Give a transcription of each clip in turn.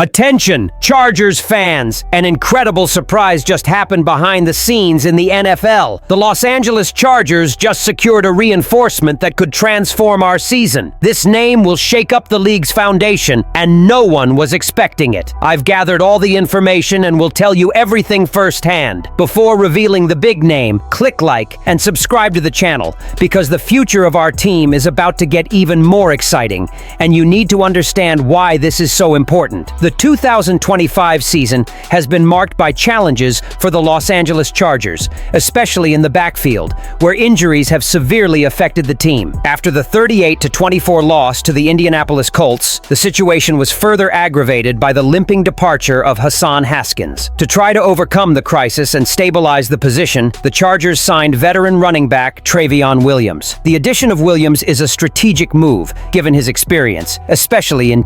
Attention, Chargers fans! An incredible surprise just happened behind the scenes in the NFL. The Los Angeles Chargers just secured a reinforcement that could transform our season. This name will shake up the league's foundation, and no one was expecting it. I've gathered all the information and will tell you everything firsthand. Before revealing the big name, click like and subscribe to the channel, because the future of our team is about to get even more exciting, and you need to understand why this is so important. The 2025 season has been marked by challenges for the Los Angeles Chargers, especially in the backfield, where injuries have severely affected the team. After the 38-24 loss to the Indianapolis Colts, the situation was further aggravated by the limping departure of Hassan Haskins. To try to overcome the crisis and stabilize the position, the Chargers signed veteran running back Trayveon Williams. The addition of Williams is a strategic move, given his experience, especially in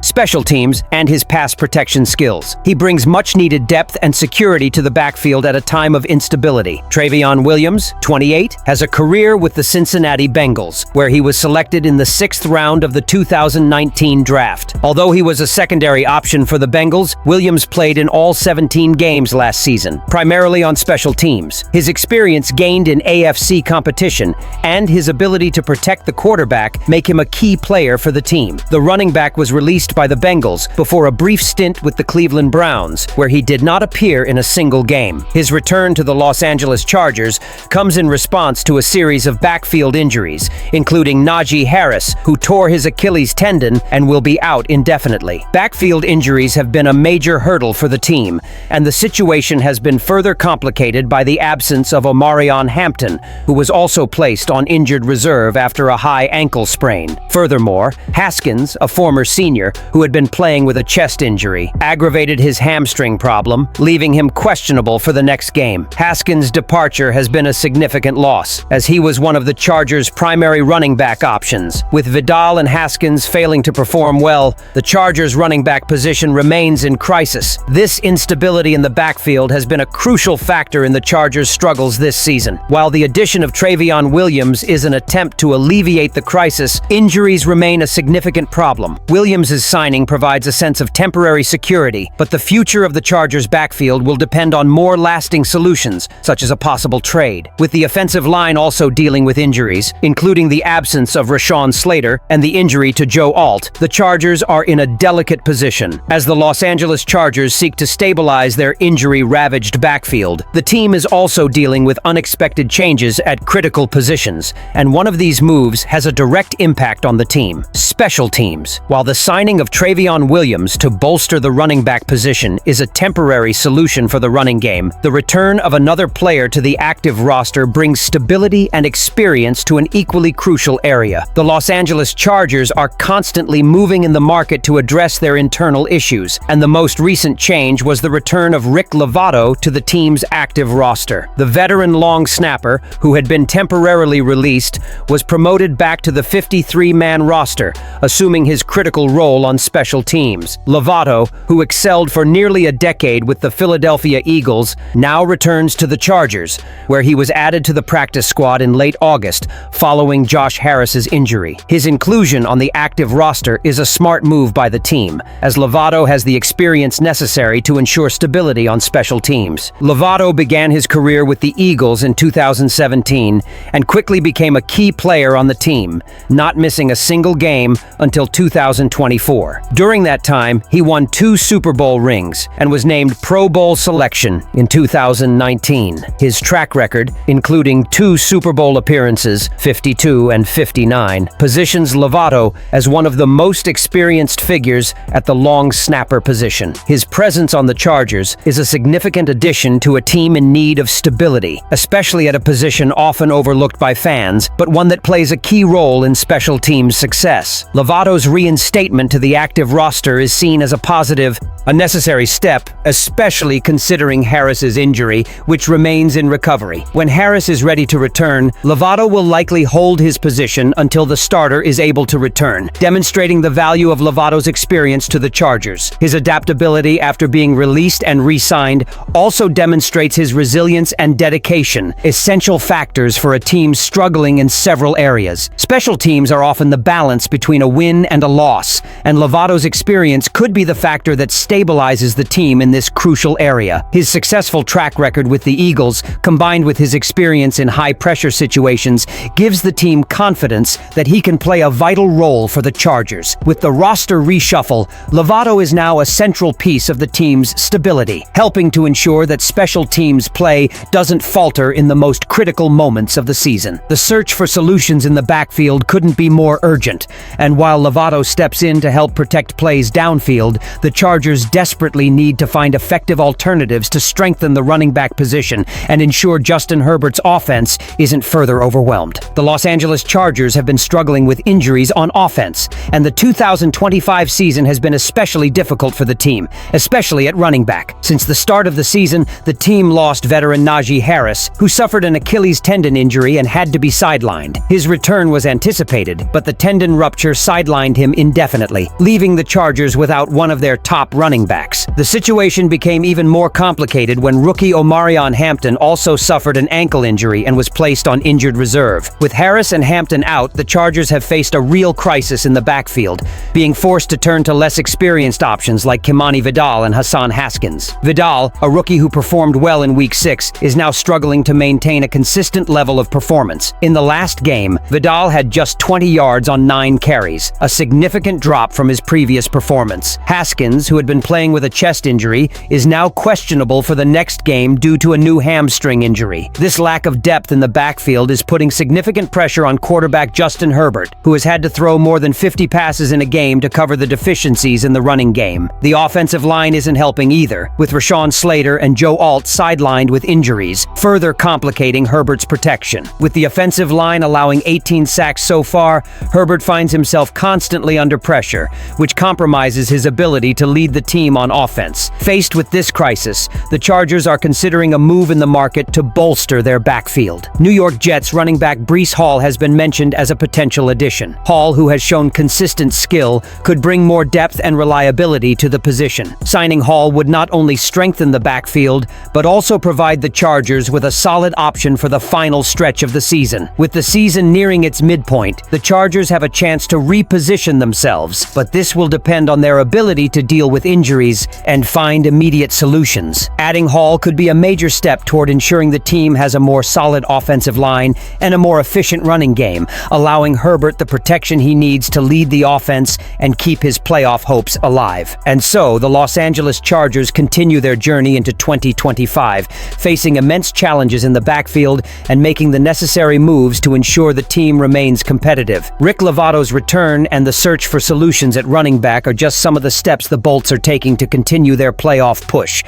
special teams, and his pass protection skills. He brings much-needed depth and security to the backfield at a time of instability. Trayveon Williams, 28, has a career with the Cincinnati Bengals, where he was selected in the 6th round of the 2019 draft. Although he was a secondary option for the Bengals, Williams played in all 17 games last season, primarily on special teams. His experience gained in AFC competition and his ability to protect the quarterback make him a key player for the team. The running back was released by the Bengals before a brief stint with the Cleveland Browns, where he did not appear in a single game. His return to the Los Angeles Chargers comes in response to a series of backfield injuries, including Najee Harris, who tore his Achilles tendon and will be out indefinitely. Backfield injuries have been a major hurdle for the team, and the situation has been further complicated by the absence of Omarion Hampton, who was also placed on injured reserve after a high ankle sprain. Furthermore, Haskins, a former senior who had been playing with a chest injury, aggravated his hamstring problem, leaving him questionable for the next game. Haskins' departure has been a significant loss, as he was one of the Chargers' primary running back options. With Vidal and Haskins failing to perform well, the Chargers' running back position remains in crisis. This instability in the backfield has been a crucial factor in the Chargers' struggles this season. While the addition of Trayveon Williams is an attempt to alleviate the crisis, injuries remain a significant problem. Williams' signing provides a sense of temporary security, but the future of the Chargers' backfield will depend on more lasting solutions, such as a possible trade. With the offensive line also dealing with injuries, including the absence of Rashawn Slater and the injury to Joe Alt, the Chargers are in a delicate position. As the Los Angeles Chargers seek to stabilize their injury-ravaged backfield, the team is also dealing with unexpected changes at critical positions, and one of these moves has a direct impact on the team: special teams. While the signing of Trayveon Williams to bolster the running back position is a temporary solution for the running game, the return of another player to the active roster brings stability and experience to an equally crucial area. The Los Angeles Chargers are constantly moving in the market to address their internal issues, and the most recent change was the return of Rick Lovato to the team's active roster. The veteran long snapper, who had been temporarily released, was promoted back to the 53-man roster, assuming his critical role on special teams. Lovato, who excelled for nearly a decade with the Philadelphia Eagles, now returns to the Chargers, where he was added to the practice squad in late August following Josh Harris's injury. His inclusion on the active roster is a smart move by the team, as Lovato has the experience necessary to ensure stability on special teams. Lovato began his career with the Eagles in 2017 and quickly became a key player on the team, not missing a single game until 2024. During that time, he won 2 Super Bowl rings and was named Pro Bowl selection in 2019. His track record, including 2 Super Bowl appearances, 52 and 59, positions Lovato as one of the most experienced figures at the long snapper position. His presence on the Chargers is a significant addition to a team in need of stability, especially at a position often overlooked by fans, but one that plays a key role in special teams' success. Lovato's reinstatement to the active roster is seen as a positive, a necessary step, especially considering Harris's injury, which remains in recovery. When Harris is ready to return, Lovato will likely hold his position until the starter is able to return, demonstrating the value of Lovato's experience to the Chargers. His adaptability after being released and re-signed also demonstrates his resilience and dedication, essential factors for a team struggling in several areas. Special teams are often the balance between a win and a loss, and Lovato's experience could be the factor that stabilizes the team in this crucial area. His successful track record with the Eagles, combined with his experience in high-pressure situations, gives the team confidence that he can play a vital role for the Chargers. With the roster reshuffle, Lovato is now a central piece of the team's stability, helping to ensure that special teams play doesn't falter in the most critical moments of the season. The search for solutions in the backfield couldn't be more urgent, and while Lovato steps in to help protect plays downfield, the Chargers desperately need to find effective alternatives to strengthen the running back position and ensure Justin Herbert's offense isn't further overwhelmed. The Los Angeles Chargers have been struggling with injuries on offense, and the 2025 season has been especially difficult for the team, especially at running back. Since the start of the season, the team lost veteran Najee Harris, who suffered an Achilles tendon injury and had to be sidelined. His return was anticipated, but the tendon rupture sidelined him indefinitely, leaving the Chargers without one of their top running backs. The situation became even more complicated when rookie Omarion Hampton also suffered an ankle injury and was placed on injured reserve. With Harris and Hampton out, the Chargers have faced a real crisis in the backfield, being forced to turn to less experienced options like Kimani Vidal and Hassan Haskins. Vidal, a rookie who performed well in Week 6, is now struggling to maintain a consistent level of performance. In the last game, Vidal had just 20 yards on 9 carries, a significant drop from his previous performance. Haskins, who had been playing with a chest injury, is now questionable for the next game due to a new hamstring injury. This lack of depth in the backfield is putting significant pressure on quarterback Justin Herbert, who has had to throw more than 50 passes in a game to cover the deficiencies in the running game. The offensive line isn't helping either, with Rashawn Slater and Joe Alt sidelined with injuries, further complicating Herbert's protection. With the offensive line allowing 18 sacks so far, Herbert finds himself constantly under pressure, which compromises his ability to lead the team on offense. Faced with this crisis, the Chargers are considering a move in the market to bolster their backfield. New York Jets running back Breece Hall has been mentioned as a potential addition. Hall, who has shown consistent skill, could bring more depth and reliability to the position. Signing Hall would not only strengthen the backfield, but also provide the Chargers with a solid option for the final stretch of the season. With the season nearing its midpoint, the Chargers have a chance to reposition themselves, but this will depend on their ability to deal with injuries and find immediate solutions. Adding Hall could be a major step toward ensuring the team has a more solid offensive line and a more efficient running game, allowing Herbert the protection he needs to lead the offense and keep his playoff hopes alive. And so, the Los Angeles Chargers continue their journey into 2025, facing immense challenges in the backfield and making the necessary moves to ensure the team remains competitive. Rick Lovato's return and the search for solutions at running back are just some of the steps the Bolts are taking to continue their playoff push.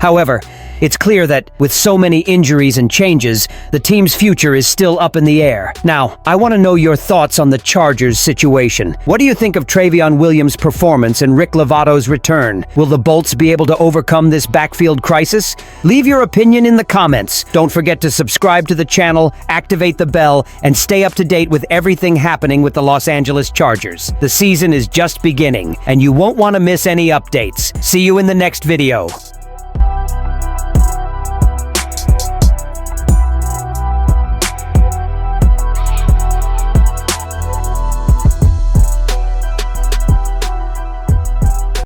However, it's clear that, with so many injuries and changes, the team's future is still up in the air. Now, I want to know your thoughts on the Chargers situation. What do you think of Travion Williams' performance and Rick Lovato's return? Will the Bolts be able to overcome this backfield crisis? Leave your opinion in the comments. Don't forget to subscribe to the channel, activate the bell, and stay up to date with everything happening with the Los Angeles Chargers. The season is just beginning, and you won't want to miss any updates. See you in the next video.